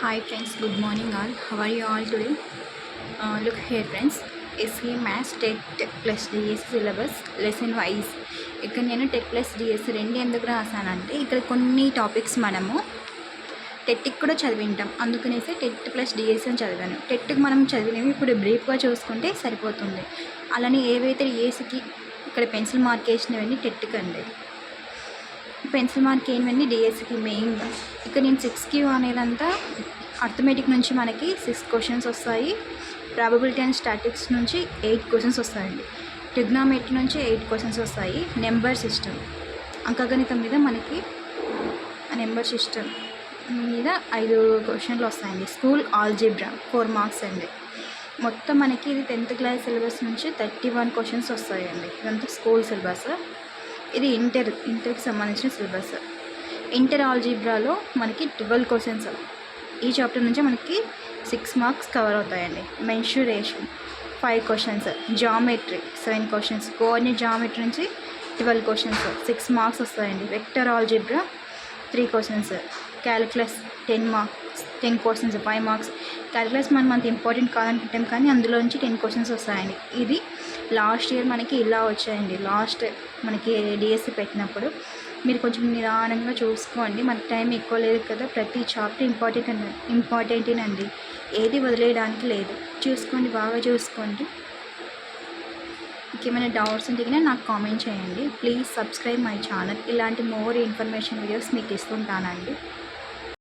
Hi friends, good morning all. How are you all today? Look here friends, SE Maths TET plus DS syllabus lesson wise ఇక్కడ నేను TET plus DS రెండు ఎందుకు రాసానంటే ఇక్కడ కొన్ని topics మనము టెట్కి కూడా చదివింటాం, అందుకనేసి టెట్ ప్లస్ డిఎస్ అని చదివాను. టెట్కి మనం చదివినవి ఇప్పుడు బ్రీఫ్గా చూసుకుంటే సరిపోతుంది. అలానే ఏవైతే డిఎస్కి ఇక్కడ పెన్సిల్ మార్క్ వేసినవన్నీ టెట్కి అండి, పెన్సిల్ మార్క్ ఏంటండి డిఎస్కి మెయిన్గా. ఇక్కడ నేను 6Q అనేదంతా అర్థమెటిక్ నుంచి మనకి 6 క్వశ్చన్స్ వస్తాయి, ప్రాబబిలిటీ అండ్ స్టాటిక్స్ నుంచి 8 క్వశ్చన్స్ వస్తాయండి, ట్రిగ్నామెట్రీ నుంచి 8 క్వశ్చన్స్ వస్తాయి, నెంబర్ సిస్టమ్ అంకగణితం మీద మనకి నెంబర్ సిస్టమ్ మీద 5 క్వశ్చన్లు వస్తాయండి, స్కూల్ ఆల్జిబ్రా 4 మార్క్స్ అండి. మొత్తం మనకి ఇది 10th క్లాస్ సిలబస్ నుంచి 31 క్వశ్చన్స్ వస్తాయండి. ఇదంతా స్కూల్ సిలబస్. ఇది ఇంటర్కి సంబంధించిన సిలబస్. ఇంటర్ ఆల్జీబ్రాలో మనకి 12 క్వశ్చన్స్, ఈ చాప్టర్ నుంచి మనకి 6 మార్క్స్ కవర్ అవుతాయండి. Mensuration 5 questions, geometry 7 questions, coordinate geometry నుంచి 12 క్వశ్చన్స్ 6 మార్క్స్ వస్తాయండి. Vector algebra 3 questions, calculus 10 questions 5 marks. Calculus మనం అంత ఇంపార్టెంట్ కాదనుకుంటాం కానీ అందులో నుంచి 10 క్వశ్చన్స్ వస్తాయండి. ఇది లాస్ట్ ఇయర్ మనకి ఇలా వచ్చాయండి. లాస్ట్ మనకి డిఎస్సి పెట్టినప్పుడు మీరు కొంచెం నిదానంగా చూసుకోండి, మనకి టైం ఎక్కువ లేదు కదా, ప్రతి చాప్టర్ ఇంపార్టెంటేనండి, ఏది వదిలేయడానికి లేదు. చూసుకోండి, బాగా చూసుకోండి. ఇంకేమైనా డౌట్స్ ఉంటే నాకు కామెంట్ చేయండి. Please subscribe my channel. ఇలాంటి మోర్ ఇన్ఫర్మేషన్ వీడియోస్ మీకు ఇస్తుంటానండి.